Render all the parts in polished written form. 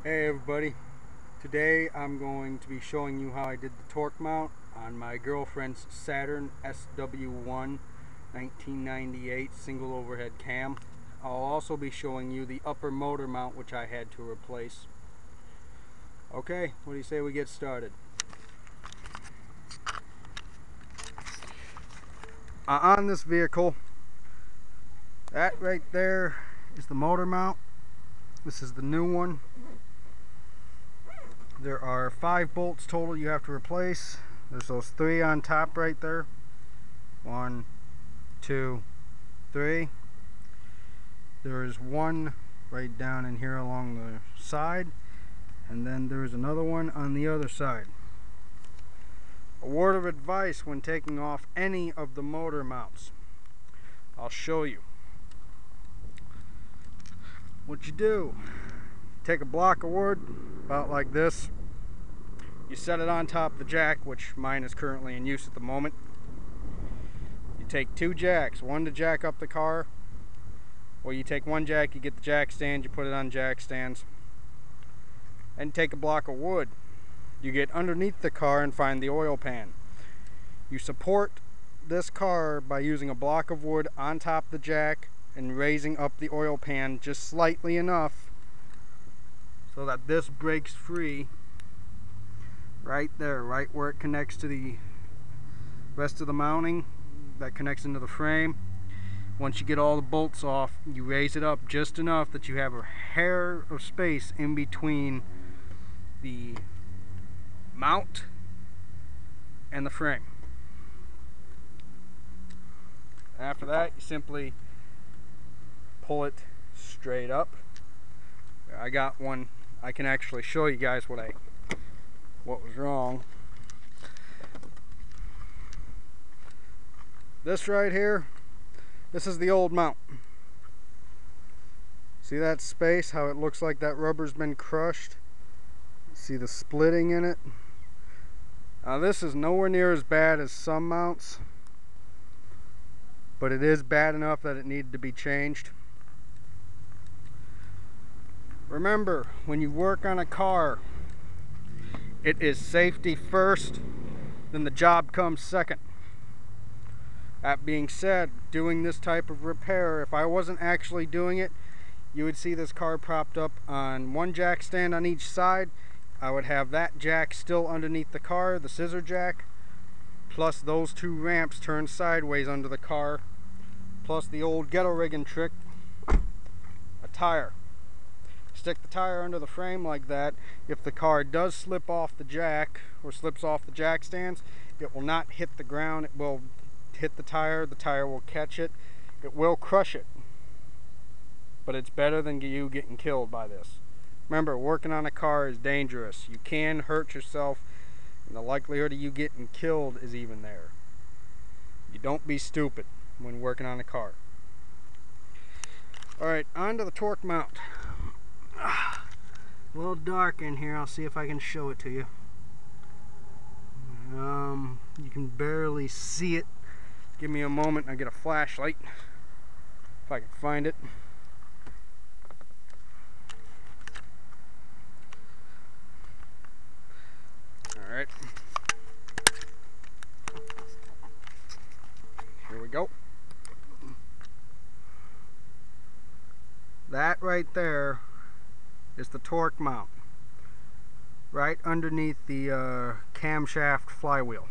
Hey everybody, today I'm going to be showing you how I did the torque mount on my girlfriend's Saturn SW1 1998 single overhead cam. I'll also be showing you the upper motor mount which I had to replace. Okay, what do you say we get started? On this vehicle, that right there is the motor mount. This is the new one. There are 5 bolts total you have to replace. There's those 3 on top right there. 1, 2, 3. There is one right down in here along the side, and then there's another one on the other side. A word of advice when taking off any of the motor mounts. I'll show you. What you do, take a block of wood about like this. You set it on top of the jack, which mine is currently in use at the moment. You take 2 jacks, one to jack up the car, or you take 1 jack, you get the jack stand, you put it on jack stands, and take a block of wood. You get underneath the car and find the oil pan. You support this car by using a block of wood on top of the jack and raising up the oil pan just slightly enough so that this breaks free right there, right where it connects to the rest of the mounting that connects into the frame. Once you get all the bolts off, you raise it up just enough that you have a hair of space in between the mount and the frame. After that, you simply pull it straight up. I got one. I can actually show you guys what was wrong. This right here, this is the old mount. See that space, how it looks like that rubber's been crushed? See the splitting in it? Now this is nowhere near as bad as some mounts, but it is bad enough that it needed to be changed. Remember, when you work on a car, it is safety first, then the job comes second. That being said, doing this type of repair, if I wasn't actually doing it, you would see this car propped up on 1 jack stand on each side. I would have that jack still underneath the car, the scissor jack, plus those 2 ramps turned sideways under the car, plus the old ghetto rigging trick, a tire. Stick the tire under the frame like that. If the car does slip off the jack or slips off the jack stands, it will not hit the ground. It will hit the tire will catch it, it will crush it, but it's better than you getting killed by this. Remember, working on a car is dangerous. You can hurt yourself, and the likelihood of you getting killed is even there. You don't be stupid when working on a car. Alright, on to the torque mount. A little dark in here. I'll see if I can show it to you. You can barely see it. Give me a moment and I'll get a flashlight if I can find it. Alright. Here we go. That right there is the torque mount, right underneath the camshaft flywheel.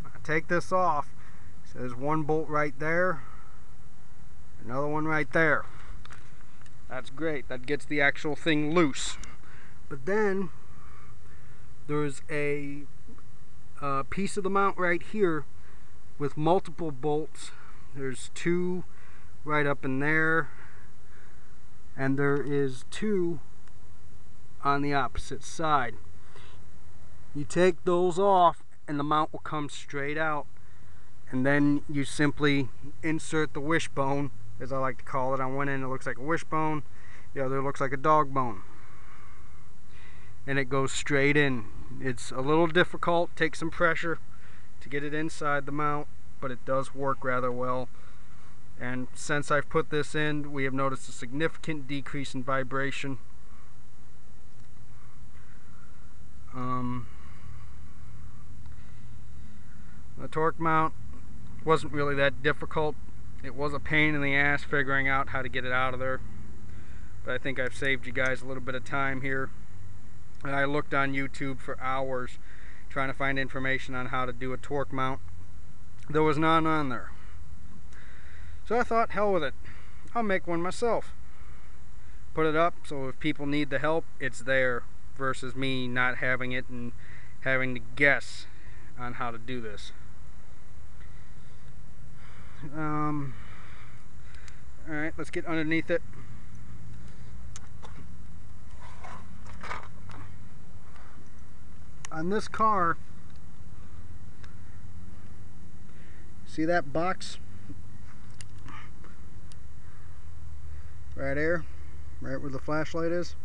I take this off, so there's 1 bolt right there, another one right there. That's great, that gets the actual thing loose. But then there's a piece of the mount right here with multiple bolts. There's 2 right up in there, and there is 2 on the opposite side. You take those off and the mount will come straight out, and then you simply insert the wishbone, as I like to call it. On one end it looks like a wishbone, the other looks like a dog bone, and it goes straight in. It's a little difficult, takes some pressure to get it inside the mount, but it does work rather well. And since I've put this in, we have noticed a significant decrease in vibration. The torque mount wasn't really that difficult. It was a pain in the ass figuring out how to get it out of there, but I think I've saved you guys a little bit of time here. And I looked on YouTube for hours trying to find information on how to do a torque mount. There was none on there. So I thought, hell with it, I'll make one myself. Put it up so if people need the help, it's there, versus me not having it and having to guess on how to do this. Alright, let's get underneath it. On this car, see that box right there, right where the flashlight is?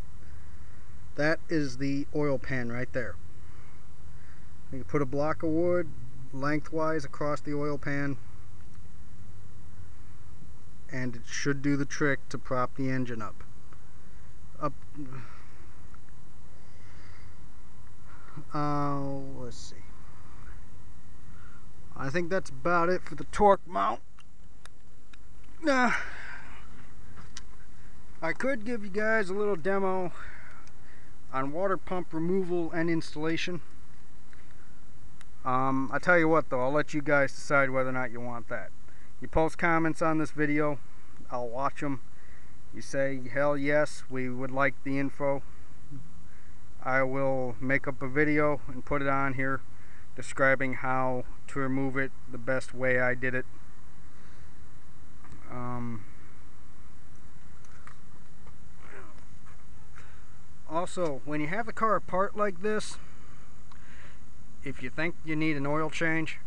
That is the oil pan right there. You can put a block of wood lengthwise across the oil pan, and it should do the trick to prop the engine up. Let's see. I think that's about it for the torque mount. I could give you guys a little demo on water pump removal and installation. I tell you what though, I'll let you guys decide whether or not you want that. You post comments on this video, I'll watch them. You say, hell yes, we would like the info. I will make up a video and put it on here describing how to remove it the best way I did it. Also, when you have the car apart like this, if you think you need an oil change,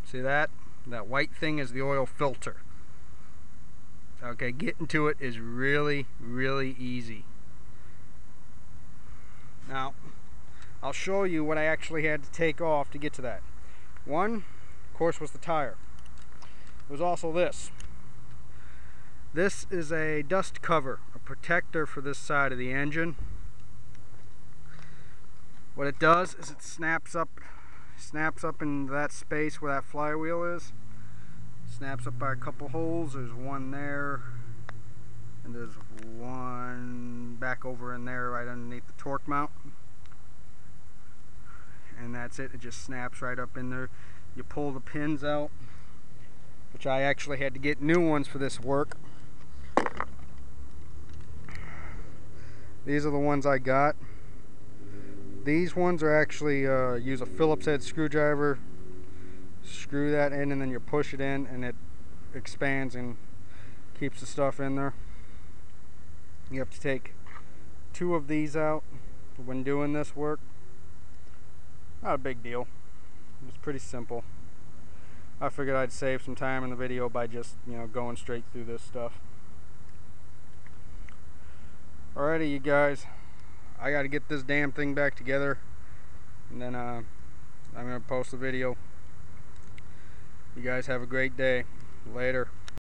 see that? That white thing is the oil filter. Okay, getting to it is really, really easy. Now, I'll show you what I actually had to take off to get to that. One, of course, was the tire. It was also this. This is a dust cover, a protector for this side of the engine. What it does is it snaps up into that space where that flywheel is. Snaps up by a couple holes. There's one there, and there's one back over in there right underneath the torque mount. And that's it. It just snaps right up in there. You pull the pins out, which I actually had to get new ones for this work. These are the ones I got. These ones are actually use a Phillips head screwdriver, screw that in, and then you push it in and it expands and keeps the stuff in there. You have to take 2 of these out when doing this work. Not a big deal. It's pretty simple. I figured I'd save some time in the video by just, going straight through this stuff. Alrighty, you guys. I gotta get this damn thing back together, and then I'm gonna post the video. You guys have a great day. Later.